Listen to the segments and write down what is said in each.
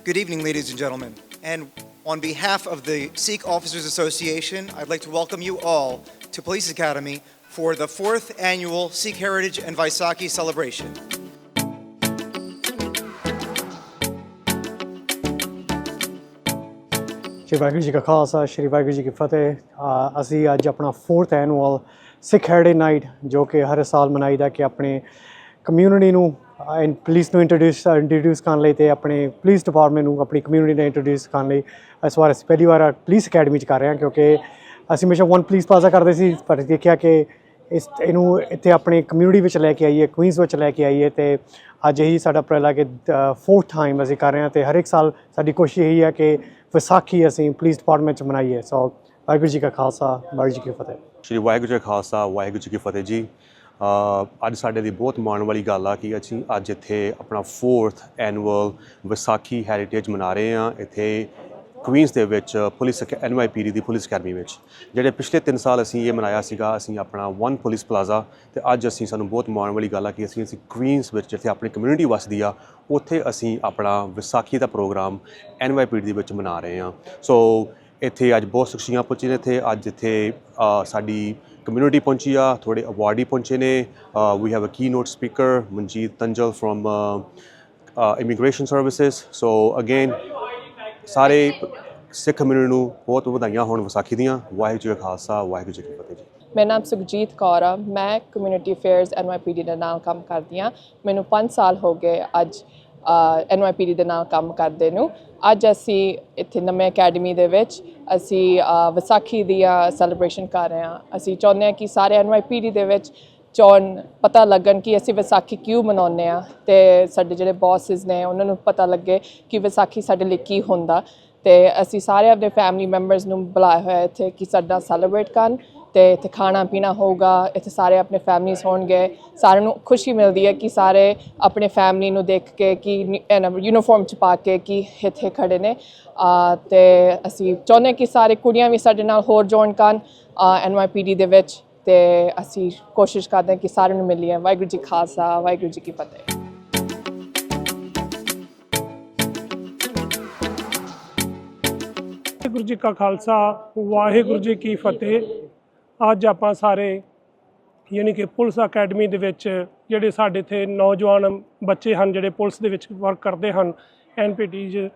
Good evening, ladies and gentlemen. And on behalf of the Sikh Officers Association, I'd like to welcome you all to Police Academy for the 4th annual Sikh Heritage and Vaisakhi celebration. Shri Waheguru ji का खालसा श्री वाहिगुरू जी की फतेह। ਅਸੀਂ ਅੱਜ ਆਪਣਾ 4th annual ਸਿੱਖ heritage night ਜੋ ਕਿ ਹਰ ਸਾਲ ਮਨਾਈਦਾ ਕਿ ਆਪਣੇ ਕਮਿਊਨਿਟੀ ਨੂੰ ਪੁਲਿਸ ਨੂੰ ਇੰਟਰੋਡਿਊਸ ਕਰਨ ਲਈ ਤੇ ਆਪਣੇ ਪੁਲਿਸ ਡਿਪਾਰਟਮੈਂਟ ਨੂੰ ਆਪਣੀ ਕਮਿਊਨਿਟੀ ਨਾਲ ਇੰਟਰੋਡਿਊਸ ਕਰਨ ਲਈ ਇਸ ਵਾਰ ਅਸੀਂ ਪਹਿਲੀ ਵਾਰ ਪੁਲਿਸ ਅਕੈਡਮੀ 'ਚ ਕਰ ਰਹੇ ਹਾਂ ਕਿਉਂਕਿ ਅਸੀਂ ਹਮੇਸ਼ਾ ਵਨ ਪੁਲਿਸ ਪਲਾਜ਼ਾ ਕਰਦੇ ਸੀ ਪਰ ਦੇਖਿਆ ਕਿ ਇਹਨੂੰ ਇੱਥੇ ਆਪਣੀ ਕਮਿਊਨਿਟੀ ਵਿੱਚ ਲੈ ਕੇ ਆਈਏ ਕੁਈਨਸ ਵਿੱਚ ਲੈ ਕੇ ਆਈਏ ਤੇ ਅੱਜ ਇਹੀ ਸਾਡਾ ਉਪਰਾਲਾ ਕਿ 4th ਟਾਈਮ ਅਸੀਂ ਕਰ ਰਹੇ ਹਾਂ ਤੇ ਹਰ ਇੱਕ ਸਾਲ ਸਾਡੀ ਕੋਸ਼ਿਸ਼ ਇਹੀ ਹੈ ਕਿ ਵਿਸਾਖੀ ਅਸੀਂ ਪੁਲਿਸ ਡਿਪਾਰਟਮੈਂਟ 'ਚ ਮਨਾਈਏ। ਸੋ ਵਾਹਿਗੁਰੂ ਜੀ ਕਾ ਖਾਲਸਾ ਵਾਹਿਗੁਰੂ ਜੀ ਕੀ ਫਤਿਹ। ਸ਼੍ਰੀ ਵਾਹਿਗੁਰੂ ਜੀ ਕਾ ਖਾਲਸਾ ਵਾਹਿਗੁਰੂ ਜੀ ਕੀ ਫਤਿਹ ਜੀ। ਅੱਜ ਸਾਡੇ ਲਈ ਬਹੁਤ ਮਾਣ ਵਾਲੀ ਗੱਲ ਆ ਕਿ ਅਸੀਂ ਅੱਜ ਇੱਥੇ ਆਪਣਾ 4th ਐਨੂਅਲ ਵਿਸਾਖੀ ਹੈਰੀਟੇਜ ਮਨਾ ਰਹੇ ਹਾਂ ਇੱਥੇ ਕੁਈਨਸ ਦੇ ਵਿੱਚ ਪੁਲਿਸ NYPD ਦੀ ਪੁਲਿਸ ਅਕੈਡਮੀ ਵਿੱਚ। ਜਿਹੜੇ ਪਿਛਲੇ 3 ਸਾਲ ਅਸੀਂ ਇਹ ਮਨਾਇਆ ਸੀਗਾ ਅਸੀਂ ਆਪਣਾ 1 ਪੁਲਿਸ ਪਲਾਜ਼ਾ ਤੇ ਅੱਜ ਅਸੀਂ ਸਾਨੂੰ ਬਹੁਤ ਮਾਣ ਵਾਲੀ ਗੱਲ ਆ ਕਿ ਅਸੀਂ ਕੁਈਨਸ ਵਿੱਚ ਜਿੱਥੇ ਆਪਣੀ ਕਮਿਊਨਿਟੀ ਵਸਦੀ ਆ ਉੱਥੇ ਅਸੀਂ ਆਪਣਾ ਵਿਸਾਖੀ ਦਾ ਪ੍ਰੋਗਰਾਮ NYPD ਦੇ ਵਿੱਚ ਮਨਾ ਰਹੇ ਹਾਂ। ਸੋ ਇੱਥੇ ਅੱਜ ਬਹੁਤ ਸ਼ਖਸੀਅਤਾਂ ਪਹੁੰਚੀਆਂ ਨੇ ਇੱਥੇ ਅੱਜ ਇੱਥੇ ਸਾਡੀ ਕਮਿਊਨਿਟੀ ਪਹੁੰਚੀ ਆ ਥੋੜ੍ਹੇ ਅਵਾਰਡੀ ਪਹੁੰਚੇ ਨੇ। We have a keynote speaker Manjit Tanjal from immigration services. So again ਸਾਰੇ ਸਿੱਖ ਕਮਿਊਨਿਟੀ ਨੂੰ ਬਹੁਤ ਵਧਾਈਆਂ ਹੋਣ ਵਿਸਾਖੀ ਦੀਆਂ। ਵਾਹਿਗੁਰੂ ਜੀ ਕਾ ਖਾਲਸਾ ਵਾਹਿਗੁਰੂ ਜੀ ਕੀ ਫਤਿਹ ਜੀ। ਮੇਰਾ ਨਾਮ ਸੁਖਜੀਤ ਕੌਰ ਆ। ਮੈਂ ਕਮਿਊਨਿਟੀ ਅਫੇਅਰਸ NYPD ਦੇ ਨਾਲ ਕੰਮ ਕਰਦੀ ਹਾਂ। ਮੈਨੂੰ 5 ਸਾਲ ਹੋ ਗਏ ਅੱਜ NYPD ਦੇ ਨਾਲ ਕੰਮ ਕਰਦੇ ਨੂੰ। ਅੱਜ ਅਸੀਂ ਇੱਥੇ ਨਵੇਂ ਅਕੈਡਮੀ ਦੇ ਵਿੱਚ ਅਸੀਂ ਵਿਸਾਖੀ ਦੀ ਸੈਲੀਬ੍ਰੇਸ਼ਨ ਕਰ ਰਹੇ ਹਾਂ। ਅਸੀਂ ਚਾਹੁੰਦੇ ਹਾਂ ਕਿ ਸਾਰੇ NYPD ਦੇ ਵਿੱਚ ਪਤਾ ਲੱਗਣ ਕਿ ਅਸੀਂ ਵਿਸਾਖੀ ਕਿਉਂ ਮਨਾਉਂਦੇ ਹਾਂ ਅਤੇ ਸਾਡੇ ਜਿਹੜੇ ਬੌਸਿਸ ਨੇ ਉਹਨਾਂ ਨੂੰ ਪਤਾ ਲੱਗੇ ਕਿ ਵਿਸਾਖੀ ਸਾਡੇ ਲਈ ਕੀ ਹੁੰਦਾ। ਅਤੇ ਅਸੀਂ ਸਾਰੇ ਆਪਣੇ ਫੈਮਿਲੀ ਮੈਂਬਰਸ ਨੂੰ ਬੁਲਾਇਆ ਹੋਇਆ ਇੱਥੇ ਕਿ ਸਾਡਾ ਸੈਲੀਬ੍ਰੇਟ ਕਰਨ ਅਤੇ ਇੱਥੇ ਖਾਣਾ ਪੀਣਾ ਹੋਊਗਾ। ਇੱਥੇ ਸਾਰੇ ਆਪਣੇ ਫੈਮਲੀਜ਼ ਹੋਣਗੇ। ਸਾਰਿਆਂ ਨੂੰ ਖੁਸ਼ੀ ਮਿਲਦੀ ਹੈ ਕਿ ਸਾਰੇ ਆਪਣੇ ਫੈਮਲੀ ਨੂੰ ਦੇਖ ਕੇ ਕਿ ਯੂਨੀਫਾਰਮ 'ਚ ਪਾ ਕੇ ਕਿ ਇੱਥੇ ਖੜ੍ਹੇ ਨੇ। ਅਤੇ ਅਸੀਂ ਚਾਹੁੰਦੇ ਕਿ ਸਾਰੇ ਕੁੜੀਆਂ ਵੀ ਸਾਡੇ ਨਾਲ ਹੋਰ ਜੁਆਇਨ ਕਰਨ NYPD ਦੇ ਵਿੱਚ ਅਤੇ ਅਸੀਂ ਕੋਸ਼ਿਸ਼ ਕਰਦੇ ਹਾਂ ਕਿ ਸਾਰਿਆਂ ਨੂੰ ਮਿਲੀਏ। ਵਾਹਿਗੁਰੂ ਜੀ ਖਾਲਸਾ ਵਾਹਿਗੁਰੂ ਜੀ ਕੀ ਫਤਿਹ। ਵਾਹਿਗੁਰੂ ਜੀ ਕਾ ਖਾਲਸਾ ਵਾਹਿਗੁਰੂ ਜੀ ਕੀ ਫਤਿਹ। ਅੱਜ ਆਪਾਂ ਸਾਰੇ ਯਾਨੀ ਕਿ ਪੁਲਿਸ ਅਕੈਡਮੀ ਦੇ ਵਿੱਚ ਜਿਹੜੇ ਸਾਡੇ ਇੱਥੇ ਨੌਜਵਾਨ ਬੱਚੇ ਹਨ ਜਿਹੜੇ ਪੁਲਿਸ ਦੇ ਵਿੱਚ ਵਰਕ ਕਰਦੇ ਹਨ NPT 'ਚ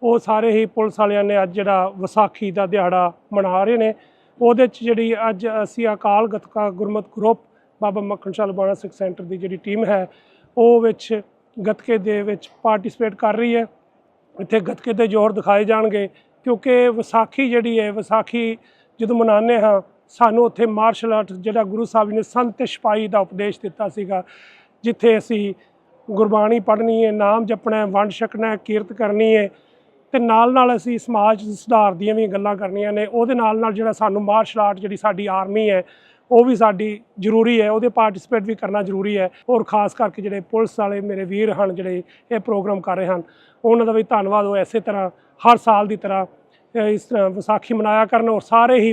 ਉਹ ਸਾਰੇ ਹੀ ਪੁਲਿਸ ਵਾਲਿਆਂ ਨੇ ਅੱਜ ਜਿਹੜਾ ਵਿਸਾਖੀ ਦਾ ਦਿਹਾੜਾ ਮਨਾ ਰਹੇ ਨੇ। ਉਹਦੇ 'ਚ ਜਿਹੜੀ ਅੱਜ ਅਸੀਂ ਅਕਾਲ ਗੱਤਕਾ ਗੁਰਮਤ ਗਰੁੱਪ ਬਾਬਾ ਮੱਖਣ ਸ਼ਾਹ ਲੁਬਾਣਾ ਸਿੱਖ ਸੈਂਟਰ ਦੀ ਜਿਹੜੀ ਟੀਮ ਹੈ ਉਹ ਵਿੱਚ ਗੱਤਕੇ ਦੇ ਵਿੱਚ ਪਾਰਟੀਸਪੇਟ ਕਰ ਰਹੀ ਹੈ। ਇੱਥੇ ਗੱਤਕੇ ਦੇ ਜ਼ੋਰ ਦਿਖਾਏ ਜਾਣਗੇ ਕਿਉਂਕਿ ਵਿਸਾਖੀ ਜਿਹੜੀ ਹੈ ਵਿਸਾਖੀ ਜਦੋਂ ਮਨਾਉਂਦੇ ਹਾਂ ਸਾਨੂੰ ਉੱਥੇ ਮਾਰਸ਼ਲ ਆਰਟ ਜਿਹੜਾ ਗੁਰੂ ਸਾਹਿਬ ਨੇ ਸੰਤ ਸਿਪਾਹੀ ਦਾ ਉਪਦੇਸ਼ ਦਿੱਤਾ ਸੀਗਾ ਜਿੱਥੇ ਅਸੀਂ ਗੁਰਬਾਣੀ ਪੜ੍ਹਨੀ ਹੈ ਨਾਮ ਜਪਣਾ ਵੰਡ ਛਕਣਾ ਕੀਰਤ ਕਰਨੀ ਹੈ ਅਤੇ ਨਾਲ ਅਸੀਂ ਸਮਾਜ ਸੁਧਾਰ ਦੀਆਂ ਵੀ ਗੱਲਾਂ ਕਰਨੀਆਂ ਨੇ। ਉਹਦੇ ਨਾਲ ਜਿਹੜਾ ਸਾਨੂੰ ਮਾਰਸ਼ਲ ਆਰਟ ਜਿਹੜੀ ਸਾਡੀ ਆਰਮੀ ਹੈ ਉਹ ਵੀ ਸਾਡੀ ਜ਼ਰੂਰੀ ਹੈ ਉਹਦੇ ਪਾਰਟੀਸਪੇਟ ਵੀ ਕਰਨਾ ਜ਼ਰੂਰੀ ਹੈ। ਔਰ ਖ਼ਾਸ ਕਰਕੇ ਜਿਹੜੇ ਪੁਲਿਸ ਵਾਲੇ ਮੇਰੇ ਵੀਰ ਹਨ ਜਿਹੜੇ ਇਹ ਪ੍ਰੋਗਰਾਮ ਕਰ ਰਹੇ ਹਨ ਉਹਨਾਂ ਦਾ ਵੀ ਧੰਨਵਾਦ। ਉਹ ਇਸੇ ਤਰ੍ਹਾਂ ਹਰ ਸਾਲ ਦੀ ਤਰ੍ਹਾਂ ਇਸ ਤਰ੍ਹਾਂ ਵਿਸਾਖੀ ਮਨਾਇਆ ਕਰਨ ਔਰ ਸਾਰੇ ਹੀ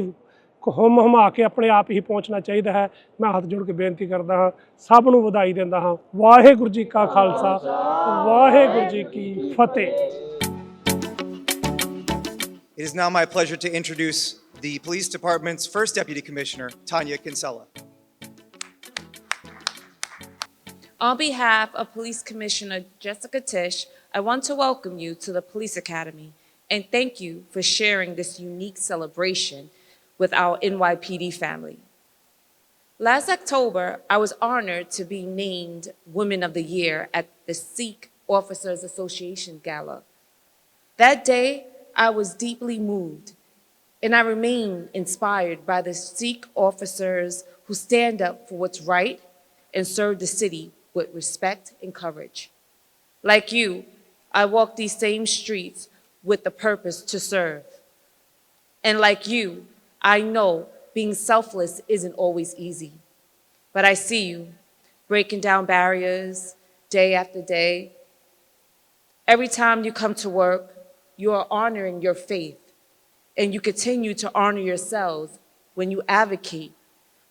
ਹੁਮਾ ਕੇ ਆਪਣੇ ਆਪ ਹੀ ਪਹੁੰਚਣਾ ਚਾਹੀਦਾ ਹੈ। ਮੈਂ ਹੱਥ ਜੋੜ ਕੇ ਬੇਨਤੀ ਕਰਦਾ ਹਾਂ ਸਭ ਨੂੰ ਵਧਾਈ ਦਿੰਦਾ ਹਾਂ। ਵਾਹਿਗੁਰੂ ਜੀ ਕਾ ਖਾਲਸਾ ਵਾਹਿਗੁਰੂ ਜੀ ਕੀ ਫਤਿਹ। It is now my pleasure to introduce the Police Department's first Deputy Commissioner, Tanya Kinsella. On behalf of Police Commissioner Jessica Tisch, I want to welcome you to the Police Academy and thank you for sharing this unique celebration with our NYPD family. Last October, I was honored to be named Women of the Year at the Sikh Officers Association Gala. That day, I was deeply moved, and I remain inspired by the Sikh officers who stand up for what's right and serve the city with respect and courage. Like you, I walk these same streets with the purpose to serve. And like you, I know being selfless isn't always easy, but I see you breaking down barriers day after day. Every time you come to work, you are honoring your faith, and you continue to honor yourselves when you advocate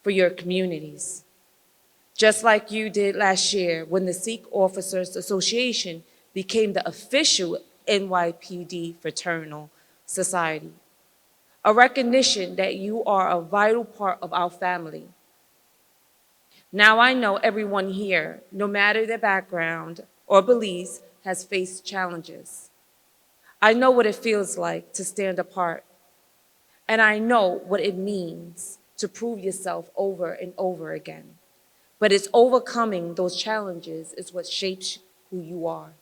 for your communities. Just like you did last year when the Sikh Officers Association became the official NYPD fraternal society, a recognition that you are a vital part of our family. Now I know everyone here, no matter their background or beliefs, has faced challenges. I know what it feels like to stand apart, and I know what it means to prove yourself over and over again. But it's overcoming those challenges is what shapes who you are.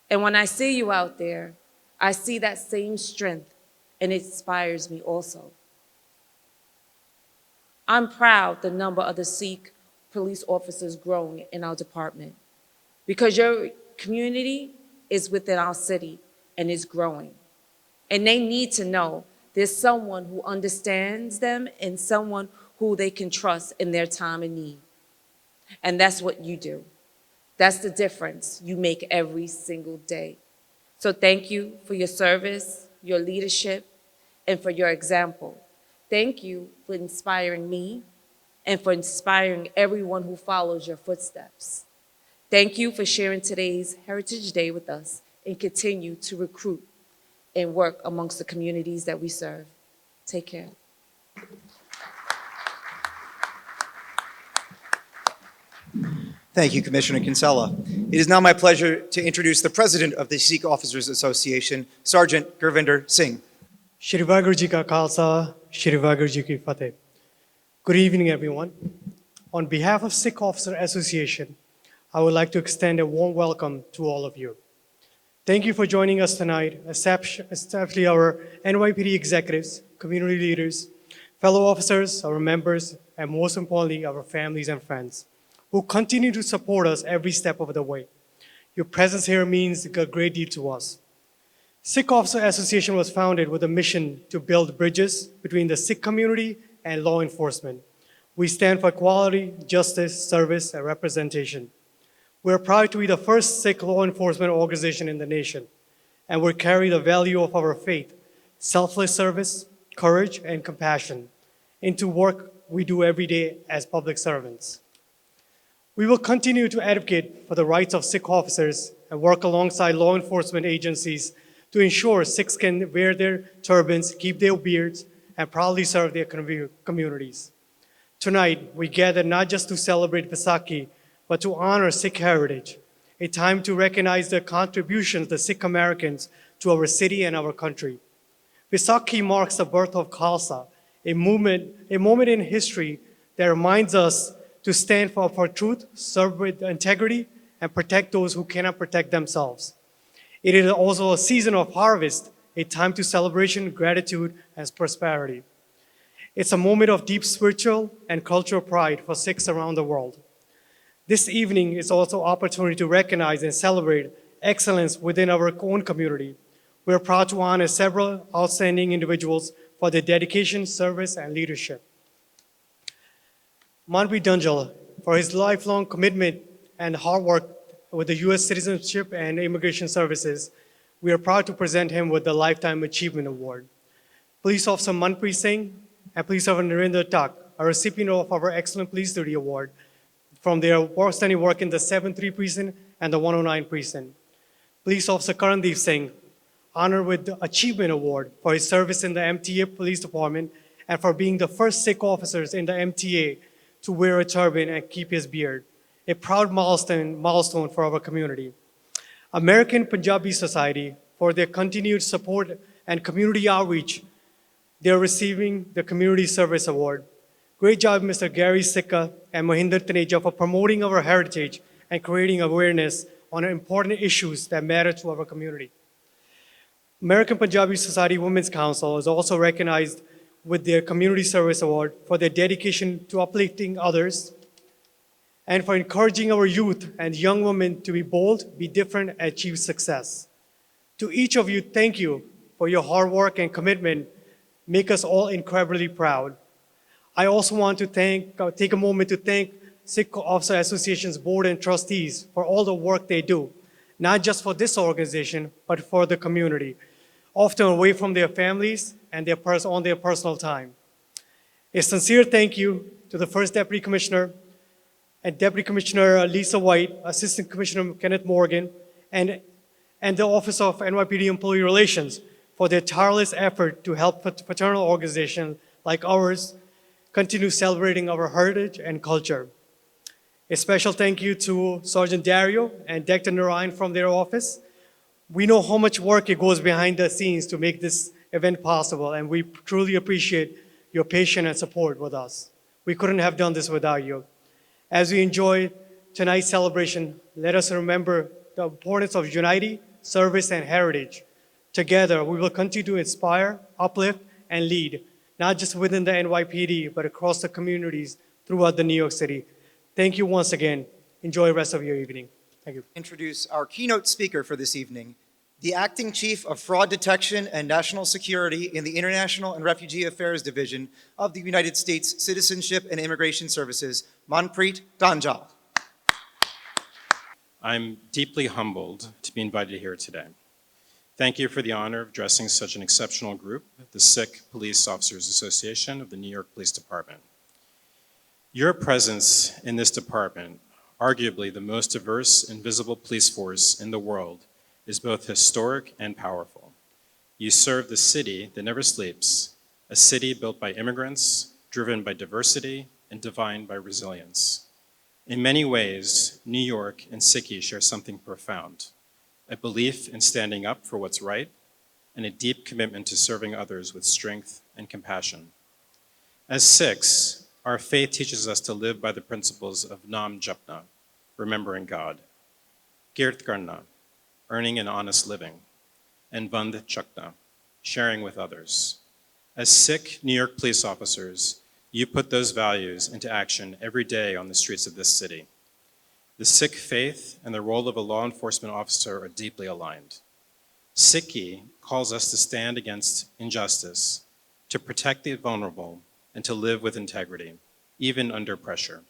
And when I see you out there, I see that same strength, and it inspires me also. I'm proud the number of the Sikh police officers growing in our department, because your community is within our city and is growing. And they need to know there's someone who understands them and someone who they can trust in their time of need. And that's what you do. That's the difference you make every single day. So thank you for your service, your leadership, and for your example. Thank you for inspiring me and for inspiring everyone who follows your footsteps. Thank you for sharing today's Heritage Day with us and continue to recruit and work amongst the communities that we serve. Take care. Thank you, Commissioner Kinsella. It is now my pleasure to introduce the President of the Sikh Officers Association, Sergeant Gurvinder Singh. Shri Vaheguru Ji Ka Khalsa, Shri Vaheguru Ji Ki Fateh. Good evening, everyone. On behalf of Sikh Officer Association, I would like to extend a warm welcome to all of you. Thank you for joining us tonight, especially our NYPD executives, community leaders, fellow officers, our members, and most importantly, our families and friends who continue to support us every step of the way. Your presence here means a great deal to us. Sikh Officer Association was founded with a mission to build bridges between the Sikh community and law enforcement. We stand for equality, justice, service, and representation. We're proud to be the first Sikh law enforcement organization in the nation, and we carry the value of our faith, selfless service, courage, and compassion into work we do every day as public servants. We will continue to advocate for the rights of Sikh officers and work alongside law enforcement agencies to ensure Sikhs can wear their turbans, keep their beards, and proudly serve their communities. Tonight, we gather not just to celebrate Vaisakhi, but to honor Sikh heritage, a time to recognize the contributions of the Sikh Americans to our city and our country. Vaisakhi marks the birth of Khalsa, a moment in history that reminds us to stand for truth, serve with integrity, and protect those who cannot protect themselves. It is also a season of harvest, a time to celebration, gratitude, and prosperity. It's a moment of deep spiritual and cultural pride for Sikhs around the world. This evening is also an opportunity to recognize and celebrate excellence within our own community. We're proud to honor several outstanding individuals for their dedication, service, and leadership. Manvi Dunjal, for his lifelong commitment and hard work with the U.S. Citizenship and Immigration Services, we are proud to present him with the Lifetime Achievement Award. Police Officer Manpreet Singh and Police Officer Narendra Tak are recipient of our Excellent Police Duty Award from their outstanding work in the 7-3 Precinct and the 109 Precinct. Police Officer Karandeep Singh, honored with the Achievement Award for his service in the MTA Police Department and for being the first Sikh officers in the MTA to wear a turban and keep his beard, a proud milestone for our community. American Punjabi Society, for their continued support and community outreach, they're receiving the Community Service Award. Great job, Mr. Gary Sikka and Mohinder Taneja, for promoting our heritage and creating awareness on important issues that matter to our community. American Punjabi Society Women's Council is also recognized with their Community Service Award for their dedication to uplifting others and for encouraging our youth and young women to be bold, be different, and achieve success. To each of you, thank you for your hard work and commitment. Make us all incredibly proud. I also want to take a moment to thank Sikh Officer Association's board and trustees for all the work they do, not just for this organization, but for the community, often away from their families and on their personal time. A sincere thank you to the First Deputy Commissioner and Deputy Commissioner Lisa White, Assistant Commissioner Kenneth Morgan, and and the Office of NYPD Employee Relations for their tireless effort to help fraternal organizations like ours continue celebrating our heritage and culture. A special thank you to Sergeant Dario and Dr. Narayan from their office. We know how much work it goes behind the scenes to make this event possible, and we truly appreciate your patience and support with us. We couldn't have done this without you. As we enjoy tonight's celebration, let us remember the importance of unity, service, and heritage. Together, we will continue to inspire, uplift, and lead, not just within the NYPD, but across the communities throughout the New York City. Thank you once again. Enjoy the rest of your evening. Thank you. Introduce our keynote speaker for this evening, the Acting Chief of Fraud Detection and National Security in the International and Refugee Affairs Division of the United States Citizenship and Immigration Services, Manpreet Ganjal. I'm deeply humbled to be invited here today. Thank you for the honor of addressing such an exceptional group, the Sikh Police Officers Association of the New York Police Department. Your presence in this department, arguably the most diverse and visible police force in the world, is both historic and powerful. You serve the city that never sleeps, a city built by immigrants, driven by diversity, and defined by resilience. In many ways, New York and Sikhi share something profound, a belief in standing up for what's right, and a deep commitment to serving others with strength and compassion. As Sikhs, our faith teaches us to live by the principles of Nam Japna, remembering God, Kirt Karna, earning an honest living, and Vand Chakna, sharing with others. As Sikh New York police officers, you put those values into action every day on the streets of this city. The Sikh faith and the role of a law enforcement officer are deeply aligned. Sikhi calls us to stand against injustice, to protect the vulnerable, and to live with integrity, even under pressure.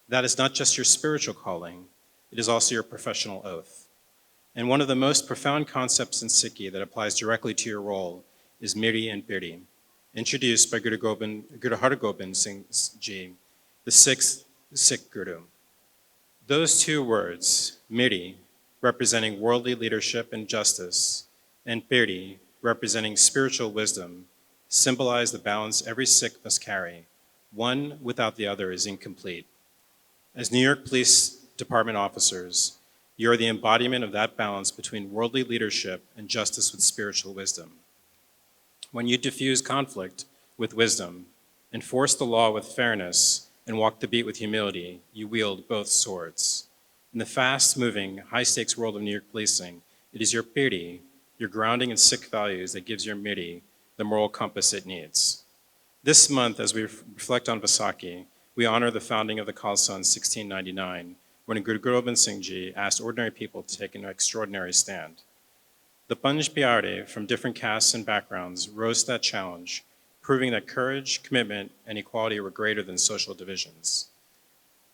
That is not just your spiritual calling, it is also your professional oath. And one of the most profound concepts in Sikhi that applies directly to your role is Miri and Piri, introduced by Guru Hargobind Singh Ji, the sixth Sikh Guru. Those two words, Miri, representing worldly leadership and justice, and Piri, representing spiritual wisdom, symbolize the balance every Sikh must carry. One without the other is incomplete. As New York Police Department officers, you are the embodiment of that balance between worldly leadership and justice with spiritual wisdom. When you diffuse conflict with wisdom, enforce the law with fairness, and walk the beat with humility, you wield both swords. In the fast-moving, high-stakes world of New York policing, it is your Piri, your grounding in Sikh values, that gives your Miri the moral compass it needs. This month, as we reflect on Vaisakhi, we honor the founding of the Khalsa in 1699, when Guru Gobind Singh Ji asked ordinary people to take an extraordinary stand. The Panj Pyare from different castes and backgrounds rose to that challenge, proving that courage, commitment, and equality were greater than social divisions.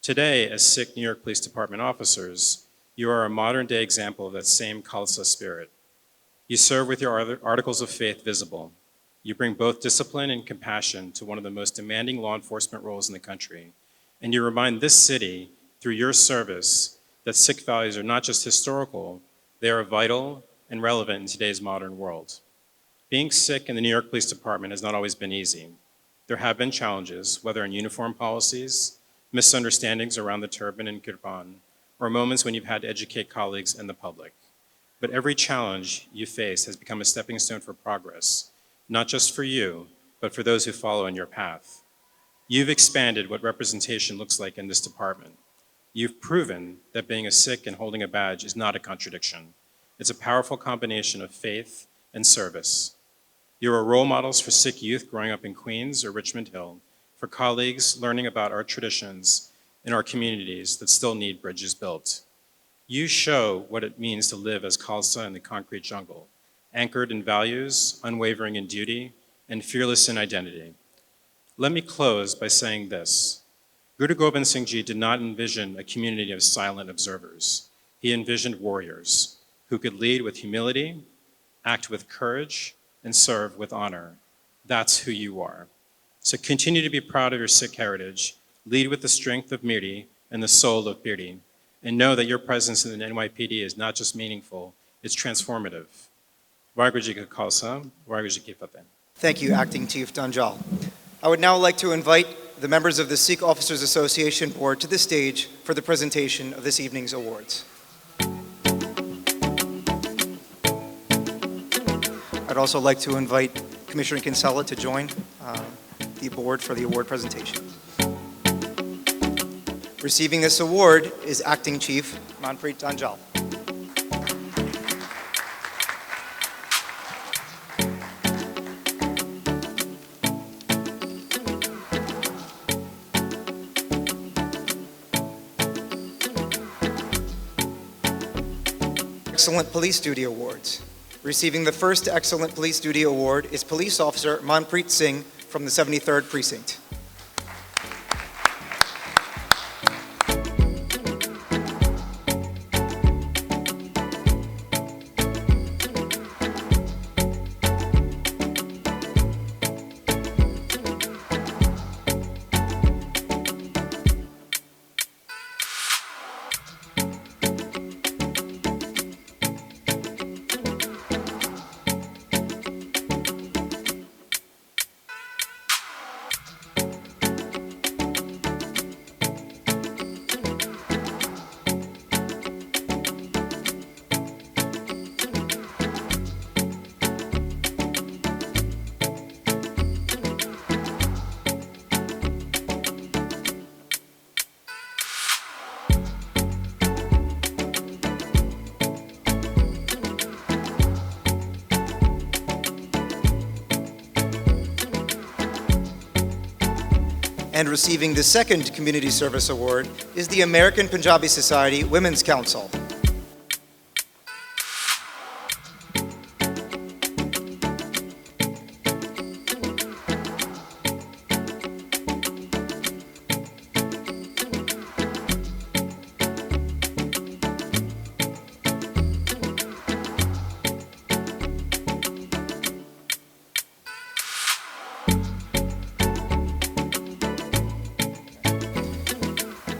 Today, as Sikh New York Police Department officers, you are a modern-day example of that same Khalsa spirit. You serve with your articles of faith visible. You bring both discipline and compassion to one of the most demanding law enforcement roles in the country, and you remind this city, through your service, that Sikh values are not just historical, they are vital and relevant in today's modern world. Being Sikh in the New York Police Department has not always been easy. There have been challenges, whether in uniform policies, misunderstandings around the turban and kirpan, or moments when you've had to educate colleagues and the public. But every challenge you face has become a stepping stone for progress, not just for you, but for those who follow in your path. You've expanded what representation looks like in this department. You've proven that being a Sikh and holding a badge is not a contradiction. It's a powerful combination of faith and service. You are role models for Sikh youth growing up in Queens or Richmond Hill, for colleagues learning about our traditions in our communities that still need bridges built. You show what it means to live as Khalsa in the concrete jungle, anchored in values, unwavering in duty, and fearless in identity. Let me close by saying this. Guru Gobind Singh Ji did not envision a community of silent observers. He envisioned warriors who could lead with humility, act with courage, and serve with honor. That's who you are. So continue to be proud of your Sikh heritage, lead with the strength of Miri and the soul of Piri, and know that your presence in the NYPD is not just meaningful, It's transformative. Waheguru Ji Ka Khalsa, Waheguru Ji Ki Fateh. Thank you, Acting Chief Danjal. I would now like to invite the members of the Sikh Officers Association Board to the stage for the presentation of this evening's awards. I'd also like to invite Commissioner Kinsella to join the board for the award presentation. Receiving this award is Acting Chief Manpreet Danjal. Excellent Police Duty Awards. Receiving the first Excellent Police Duty Award is Police Officer Manpreet Singh from the 73rd Precinct. And receiving the second Community Service Award is the American Punjabi Society Women's Council.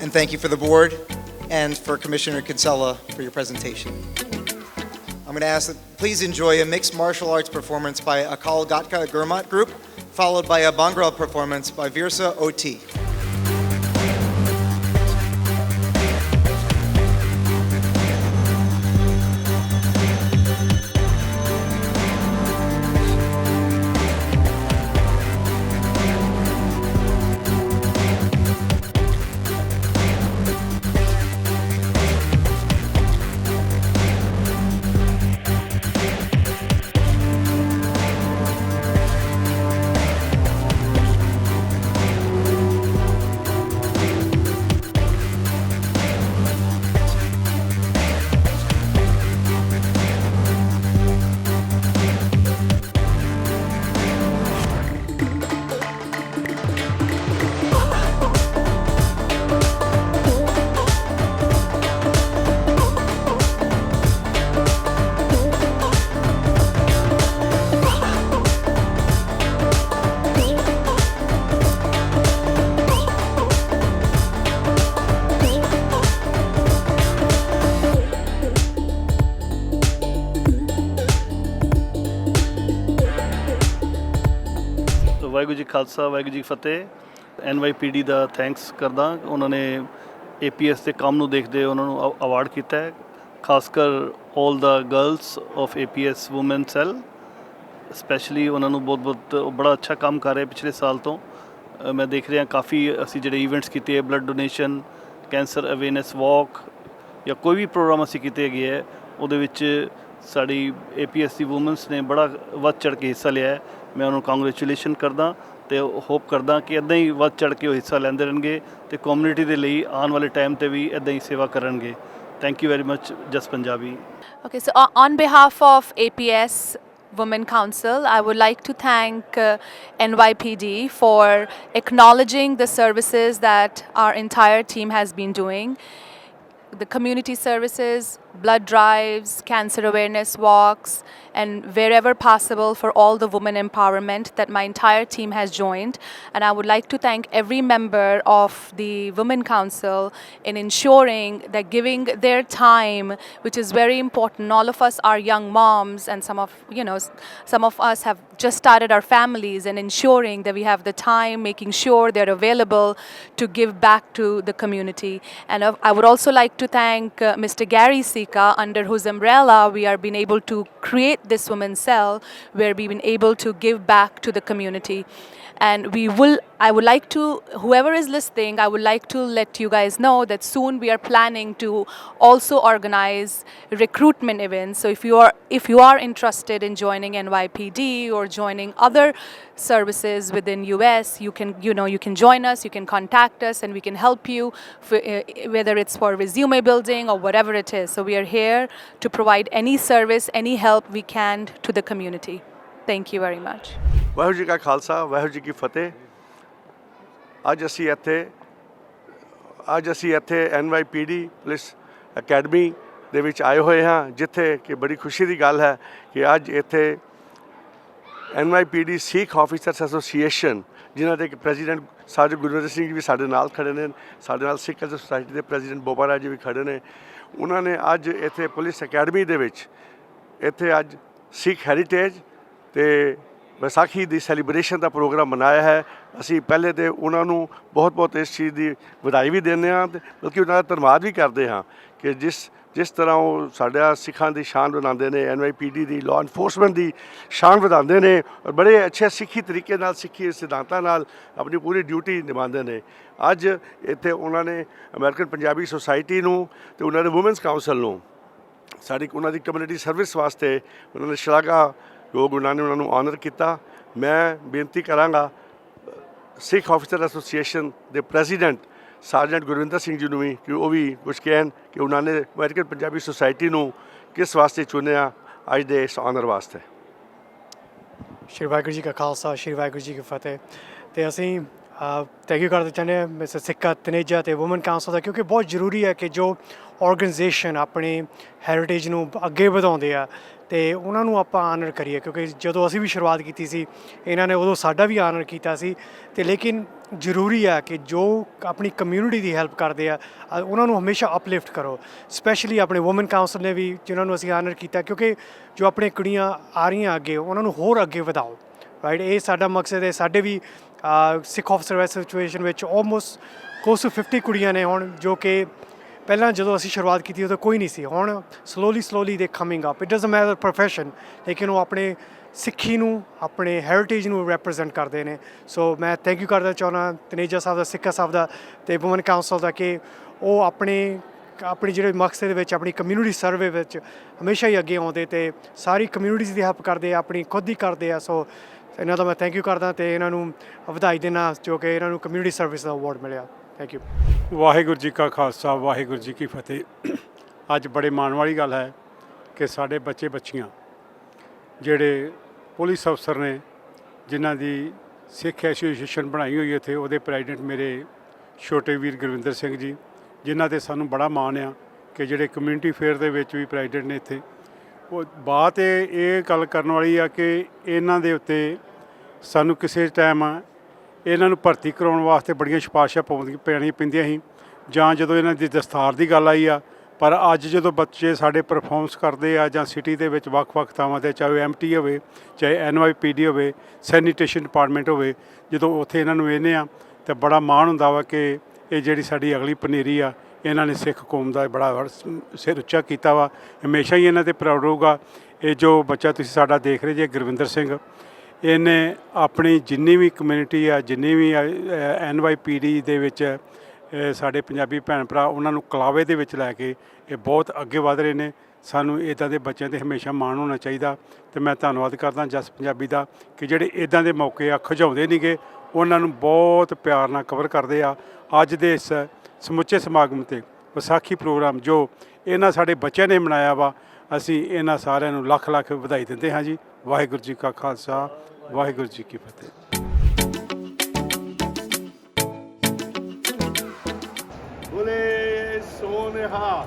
And thank you for the board and for Commissioner Kinsella for your presentation. I'm going to ask that please enjoy a mixed martial arts performance by Akal Gatka Gurmat Group, followed by a Bhangra performance by Virsa OT. Waheguru ji Khalsa Waheguru ji Fateh NYPD the thanks ਕਰਦਾ ਉਹਨਾਂ ਨੇ APS ਦੇ ਕੰਮ ਨੂੰ ਦੇਖਦੇ ਉਹਨਾਂ ਨੂੰ award ਕੀਤਾ ਹੈ ਖਾਸ ਕਰ all the girls of APS women cell specially ਉਹਨਾਂ ਨੂੰ ਬਹੁਤ ਬੜਾ ਅੱਛਾ ਕੰਮ ਕਰ ਰਹੇ ਪਿਛਲੇ ਸਾਲ ਤੋਂ ਮੈਂ ਦੇਖ ਰਿਹਾ ਕਾਫੀ ਅਸੀਂ ਜਿਹੜੇ ਇਵੈਂਟਸ ਕੀਤੇ ਬਲੱਡ ਡੋਨੇਸ਼ਨ ਕੈਂਸਰ ਅਵੇਅਰਨੈਸ ਵਾਕ ਜਾਂ ਕੋਈ ਵੀ ਪ੍ਰੋਗਰਾਮ ਅਸੀਂ ਕੀਤੇ ਹੈਗੇ ਹੈ ਉਹਦੇ ਵਿੱਚ ਸਾਡੀ APS ਦੀ ਵੂਮਨਸ ਨੇ ਬੜਾ ਵੱਧ ਚੜ੍ਹ ਕੇ ਹਿੱਸਾ ਲਿਆ ਹੈ ਮੈਂ ਉਹਨਾਂ ਨੂੰ ਕੰਗ੍ਰੈਚੁਲੇਸ਼ਨ ਕਰਦਾ ਤੇ ਹੋਪ ਕਰਦਾ ਕਿ ਇੱਦਾਂ ਹੀ ਵੱਧ ਚੜ੍ਹ ਕੇ ਉਹ ਹਿੱਸਾ ਲੈਂਦੇ ਰਹਿਣਗੇ ਤੇ ਕਮਿਊਨਿਟੀ ਦੇ ਲਈ ਆਉਣ ਵਾਲੇ ਟਾਈਮ ਤੇ ਵੀ ਇੱਦਾਂ ਹੀ ਸੇਵਾ ਕਰਨਗੇ ਥੈਂਕ ਯੂ ਵੈਰੀ ਮਚ ਜਸ Punjabi Okay, so on behalf of APS Women Council, I would like to thank NYPD for acknowledging the services that our entire team has been doing. The community services, blood drives, cancer awareness walks, and wherever possible for all the women empowerment that my entire team has joined. And I would like to thank every member of the Women Council in ensuring that giving their time, which is very important. All of us are young moms, and some of us have just started our families, and ensuring that we have the time, making sure they're available to give back to the community. And I would also like to thank Mr. Gary Sika, under whose umbrella we are being able to create this women's cell, where we've been able to give back to the community. And I would like to, whoever is listening, I would like to let you guys know that soon we are planning to also organize recruitment events. So if you are interested in joining NYPD or joining other services within US, you can join us, you can contact us, and we can help you whether it's for resume building or whatever it is. So we are here to provide any service, any help we can to the community. Thank you very much. Waheguru ji ਕਾ ਖਾਲਸਾ ਵਾਹਿਗੁਰੂ ਜੀ ਕੀ ਫਤਿਹ। ਅੱਜ ਅਸੀਂ ਇੱਥੇ NYPD police academy ਦੇ ਵਿੱਚ ਆਏ ਹੋਏ ਹਾਂ, ਜਿੱਥੇ ਕਿ ਬੜੀ ਖੁਸ਼ੀ ਦੀ ਗੱਲ ਹੈ ਕਿ ਅੱਜ ਇੱਥੇ NYPD ਸਿੱਖ ਆਫੀਸਰਸ ਐਸੋਸੀਏਸ਼ਨ, ਜਿਨ੍ਹਾਂ ਦੇ ਪ੍ਰੈਜ਼ੀਡੈਂਟ ਸਾਡੇ ਗੁਰਵਿੰਦਰ ਸਿੰਘ ਜੀ ਵੀ ਸਾਡੇ ਨਾਲ ਖੜੇ ਨੇ, ਸਾਡੇ ਨਾਲ ਸਿੱਖ ਸੁਸਾਇਟੀ ਦੇ ਪ੍ਰੈਜ਼ੀਡੈਂਟ ਬੋਬਾ ਰਾਜ ਜੀ ਵੀ ਖੜੇ ਨੇ। ਉਹਨਾਂ ਨੇ ਅੱਜ ਇੱਥੇ ਪੁਲਿਸ ਅਕੈਡਮੀ ਦੇ ਵਿੱਚ ਇੱਥੇ ਅੱਜ ਸਿੱਖ ਹੈਰੀਟੇਜ ਤੇ ਵਿਸਾਖੀ ਦੀ ਸੈਲੀਬ੍ਰੇਸ਼ਨ ਦਾ ਪ੍ਰੋਗਰਾਮ ਮਨਾਇਆ ਹੈ। ਅਸੀਂ ਪਹਿਲੇ ਤਾਂ ਉਹਨਾਂ ਨੂੰ ਬਹੁਤ ਇਸ ਚੀਜ਼ ਦੀ ਵਧਾਈ ਵੀ ਦਿੰਦੇ ਹਾਂ, ਬਲਕਿ ਉਹਨਾਂ ਦਾ ਧੰਨਵਾਦ ਵੀ ਕਰਦੇ ਹਾਂ ਕਿ ਜਿਸ ਤਰ੍ਹਾਂ ਉਹ ਸਾਡਾ ਸਿੱਖਾਂ ਦੀ ਸ਼ਾਨ ਵਧਾਉਂਦੇ ਨੇ, NYPD ਦੀ ਲਾਅ ਇਨਫੋਰਸਮੈਂਟ ਦੀ ਸ਼ਾਨ ਵਧਾਉਂਦੇ ਨੇ, ਔਰ ਬੜੇ ਅੱਛੇ ਸਿੱਖੀ ਤਰੀਕੇ ਨਾਲ, ਸਿੱਖੀ ਸਿਧਾਂਤਾਂ ਨਾਲ ਆਪਣੀ ਪੂਰੀ ਡਿਊਟੀ ਨਿਭਾਉਂਦੇ ਨੇ। ਅੱਜ ਇੱਥੇ ਉਹਨਾਂ ਨੇ ਅਮਰੀਕਨ ਪੰਜਾਬੀ ਸੁਸਾਇਟੀ ਨੂੰ ਅਤੇ ਉਹਨਾਂ ਦੇ ਵੂਮੈਨਸ ਕਾਊਂਸਲ ਨੂੰ ਉਹਨਾਂ ਦੀ ਕਮਿਊਨਿਟੀ ਸਰਵਿਸ ਵਾਸਤੇ ਉਹਨਾਂ ਨੇ ਸ਼ਲਾਘਾਯੋਗ ਉਹਨਾਂ ਨੇ ਆਨਰ ਕੀਤਾ। ਮੈਂ ਬੇਨਤੀ ਕਰਾਂਗਾ ਸਿੱਖ ਆਫੀਸਰ ਐਸੋਸੀਏਸ਼ਨ ਦੇ ਪ੍ਰੈਜ਼ੀਡੈਂਟ ਸਰਜੈਂਟ ਗੁਰਵਿੰਦਰ ਸਿੰਘ ਜੀ ਨੂੰ ਵੀ ਕਿ ਉਹ ਵੀ ਕੁਝ ਕਹਿਣ ਕਿ ਉਹਨਾਂ ਨੇ ਅਮਰੀਕਨ ਪੰਜਾਬੀ ਸੁਸਾਇਟੀ ਨੂੰ ਕਿਸ ਵਾਸਤੇ ਚੁਣਿਆ ਅੱਜ ਦੇ ਇਸ ਆਨਰ ਵਾਸਤੇ। ਸ਼੍ਰੀ ਵਾਹਿਗੁਰੂ ਜੀ ਕਾ ਖਾਲਸਾ, ਸ਼੍ਰੀ ਵਾਹਿਗੁਰੂ ਜੀ ਕੀ ਫਤਿਹ। ਅਤੇ ਅਸੀਂ ਥੈਂਕ ਯੂ ਕਰਨਾ ਚਾਹੁੰਦੇ ਹਾਂ ਮਿਸਟਰ ਸਿੱਕਾ ਤਨੇਜਾ ਅਤੇ ਵੂਮਨ ਕਾਊਂਸਲ ਦਾ, ਕਿਉਂਕਿ ਬਹੁਤ ਜ਼ਰੂਰੀ ਹੈ ਕਿ ਜੋ ਆਰਗਨਾਈਜੇਸ਼ਨ ਆਪਣੇ ਹੈਰੀਟੇਜ ਨੂੰ ਅੱਗੇ ਵਧਾਉਂਦੇ ਆ ਅਤੇ ਉਹਨਾਂ ਨੂੰ ਆਪਾਂ ਆਨਰ ਕਰੀਏ, ਕਿਉਂਕਿ ਜਦੋਂ ਅਸੀਂ ਵੀ ਸ਼ੁਰੂਆਤ ਕੀਤੀ ਸੀ ਇਹਨਾਂ ਨੇ ਉਦੋਂ ਸਾਡਾ ਵੀ ਆਨਰ ਕੀਤਾ ਸੀ। ਅਤੇ ਲੇਕਿਨ ਜ਼ਰੂਰੀ ਹੈ ਕਿ ਜੋ ਆਪਣੀ ਕਮਿਊਨਿਟੀ ਦੀ ਹੈਲਪ ਕਰਦੇ ਆ ਉਹਨਾਂ ਨੂੰ ਹਮੇਸ਼ਾ ਅਪਲਿਫਟ ਕਰੋ, ਸਪੈਸ਼ਲੀ ਆਪਣੇ ਵੂਮਨ ਕਾਊਂਸਲ ਨੇ ਵੀ ਜਿਨ੍ਹਾਂ ਨੂੰ ਅਸੀਂ ਆਨਰ ਕੀਤਾ, ਕਿਉਂਕਿ ਜੋ ਆਪਣੇ ਕੁੜੀਆਂ ਆ ਰਹੀਆਂ ਅੱਗੇ ਉਹਨਾਂ ਨੂੰ ਹੋਰ ਅੱਗੇ ਵਧਾਓ, ਰਾਈਟ। ਇਹ ਸਾਡਾ ਮਕਸਦ ਹੈ। ਸਾਡੇ ਵੀ ਸਿੱਖ ਆਫੀਸਰ ਐਸੋਸੀਏਸ਼ਨ ਵਿੱਚ ਆਲਮੋਸਟ ਕਲੋਜ਼ ਟੂ 50 ਕੁੜੀਆਂ ਨੇ ਹੁਣ, ਜੋ ਕਿ ਪਹਿਲਾਂ ਜਦੋਂ ਅਸੀਂ ਸ਼ੁਰੂਆਤ ਕੀਤੀ ਉਦੋਂ ਕੋਈ ਨਹੀਂ ਸੀ। ਹੁਣ ਸਲੋਲੀ ਦੇ coming up. It doesn't matter profession, ਲੇਕਿਨ ਉਹ ਆਪਣੇ ਸਿੱਖੀ ਨੂੰ, ਆਪਣੇ ਹੈਰੀਟੇਜ ਨੂੰ ਰੈਪਰੈਜ਼ੈਂਟ ਕਰਦੇ ਨੇ। ਸੋ ਮੈਂ ਥੈਂਕ ਯੂ ਕਰਨਾ ਚਾਹੁੰਦਾ ਤਨੇਜਾ ਸਾਹਿਬ ਦਾ, ਸਿੱਕਾ ਸਾਹਿਬ ਦਾ ਅਤੇ ਵੂਮਨ ਕਾਊਂਸਲ ਦਾ, ਕਿ ਉਹ ਆਪਣੇ ਜਿਹੜੇ ਮਕਸਦ ਦੇ ਵਿੱਚ, ਆਪਣੀ ਕਮਿਊਨਿਟੀ ਸਰਵੇ ਵਿੱਚ ਹਮੇਸ਼ਾ ਹੀ ਅੱਗੇ ਆਉਂਦੇ ਅਤੇ ਸਾਰੀ ਕਮਿਊਨਿਟੀਜ਼ ਦੀ ਹੈਲਪ ਕਰਦੇ ਆ, ਆਪਣੀ ਖੁਦ ਹੀ ਕਰਦੇ ਆ। ਸੋ ਇਹਨਾਂ ਦਾ ਮੈਂ ਥੈਂਕ ਯੂ ਕਰਦਾ ਅਤੇ ਇਹਨਾਂ ਨੂੰ ਵਧਾਈ ਦੇਣਾ ਜੋ ਕਿ ਇਹਨਾਂ ਨੂੰ ਕਮਿਊਨਿਟੀ ਸਰਵਿਸ ਦਾ ਅਵਾਰਡ ਮਿਲਿਆ। Thank you. ਵਾਹਿਗੁਰੂ ਜੀ ਕਾ ਖਾਲਸਾ, ਵਾਹਿਗੁਰੂ ਜੀ ਕੀ ਫਤਿਹ। ਅੱਜ ਬੜੇ ਮਾਣ ਵਾਲੀ ਗੱਲ ਹੈ ਕਿ ਸਾਡੇ ਬੱਚੇ ਬੱਚੀਆਂ ਜਿਹੜੇ ਪੁਲਿਸ ਅਫਸਰ ਨੇ, ਜਿਨ੍ਹਾਂ ਦੀ ਸਿੱਖ ਐਸੋਸੀਏਸ਼ਨ ਬਣਾਈ ਹੋਈ ਇੱਥੇ, ਉਹਦੇ ਪ੍ਰੈਜ਼ੀਡੈਂਟ ਮੇਰੇ ਛੋਟੇ ਵੀਰ ਗੁਰਵਿੰਦਰ ਸਿੰਘ ਜੀ, ਜਿਨ੍ਹਾਂ 'ਤੇ ਸਾਨੂੰ ਬੜਾ ਮਾਣ ਆ ਕਿ ਜਿਹੜੇ ਕਮਿਊਨਿਟੀ ਫੇਅਰ ਦੇ ਵਿੱਚ ਵੀ ਪ੍ਰੈਜ਼ੀਡੈਂਟ ਨੇ ਇੱਥੇ। ਉਹ ਬਾਤ ਇਹ ਗੱਲ ਕਰਨ ਵਾਲੀ ਆ ਕਿ ਇਹਨਾਂ ਦੇ ਉੱਤੇ ਸਾਨੂੰ ਕਿਸੇ ਟਾਈਮ ਇਹਨਾਂ ਨੂੰ ਭਰਤੀ ਕਰਾਉਣ ਵਾਸਤੇ ਬੜੀਆਂ ਸਿਫਾਰਿਸ਼ਾਂ ਪੈਂਦੀਆਂ ਸੀ, ਜਾਂ ਜਦੋਂ ਇਹਨਾਂ ਦੀ ਦਸਤਾਰ ਦੀ ਗੱਲ ਆਈ ਆ। ਪਰ ਅੱਜ ਜਦੋਂ ਬੱਚੇ ਸਾਡੇ ਪਰਫਾਰਮੈਂਸ ਕਰਦੇ ਆ, ਜਾਂ ਸਿਟੀ ਦੇ ਵਿੱਚ ਵੱਖ-ਵੱਖ ਥਾਵਾਂ 'ਤੇ, ਚਾਹੇ MT ਹੋਵੇ, ਚਾਹੇ NYPD ਹੋਵੇ, ਸੈਨੀਟੇਸ਼ਨ ਡਿਪਾਰਟਮੈਂਟ ਹੋਵੇ, ਜਦੋਂ ਉੱਥੇ ਇਹਨਾਂ ਨੂੰ ਵੇਖਦੇ ਆ ਤਾਂ ਬੜਾ ਮਾਣ ਹੁੰਦਾ ਵਾ ਕਿ ਇਹ ਜਿਹੜੀ ਸਾਡੀ ਅਗਲੀ ਪਨੀਰੀ ਆ, ਇਹਨਾਂ ਨੇ ਸਿੱਖ ਕੌਮ ਦਾ ਬੜਾ ਸਿਰ ਉੱਚਾ ਕੀਤਾ ਵਾ। ਹਮੇਸ਼ਾ ਹੀ ਇਹਨਾਂ 'ਤੇ ਪ੍ਰਾਊਡ ਰਹੂਗਾ। ਇਹ ਜੋ ਬੱਚਾ ਤੁਸੀਂ ਸਾਡਾ ਦੇਖ ਰਹੇ ਜੇ ਗੁਰਵਿੰਦਰ ਸਿੰਘ, ਇਹਨੇ ਆਪਣੀ ਜਿੰਨੀ ਵੀ ਕਮਿਊਨਿਟੀ ਆ, ਜਿੰਨੀ ਵੀ NYPD ਦੇ ਵਿੱਚ ਸਾਡੇ ਪੰਜਾਬੀ ਭੈਣ ਭਰਾ, ਉਹਨਾਂ ਨੂੰ ਕਲਾਵੇ ਦੇ ਵਿੱਚ ਲੈ ਕੇ ਇਹ ਬਹੁਤ ਅੱਗੇ ਵਧ ਰਹੇ ਨੇ। ਸਾਨੂੰ ਇੱਦਾਂ ਦੇ ਬੱਚਿਆਂ 'ਤੇ ਹਮੇਸ਼ਾ ਮਾਣ ਹੋਣਾ ਚਾਹੀਦਾ। ਅਤੇ ਮੈਂ ਧੰਨਵਾਦ ਕਰਦਾ ਜਸ ਪੰਜਾਬੀ ਦਾ ਕਿ ਜਿਹੜੇ ਇੱਦਾਂ ਦੇ ਮੌਕੇ ਆ ਖਿਜਾਉਂਦੇ ਨਹੀਂ ਗੇ, ਉਹਨਾਂ ਨੂੰ ਬਹੁਤ ਪਿਆਰ ਨਾਲ ਕਵਰ ਕਰਦੇ ਆ। ਅੱਜ ਦੇ ਇਸ ਸਮੁੱਚੇ ਸਮਾਗਮ 'ਤੇ ਵਿਸਾਖੀ ਪ੍ਰੋਗਰਾਮ ਜੋ ਇਹਨਾਂ ਸਾਡੇ ਬੱਚਿਆਂ ਨੇ ਮਨਾਇਆ ਵਾ, ਅਸੀਂ ਇਹਨਾਂ ਸਾਰਿਆਂ ਨੂੰ ਲੱਖ ਲੱਖ ਵਧਾਈ ਦਿੰਦੇ ਹਾਂ ਜੀ। ਵਾਹਿਗੁਰੂ ਜੀ ਕਾ ਖਾਲਸਾ, ਵਾਹਿਗੁਰੂ ਜੀ ਕੀ ਫਤਿਹ। ਬੋਲੇ ਸੋਨਿਹਾ।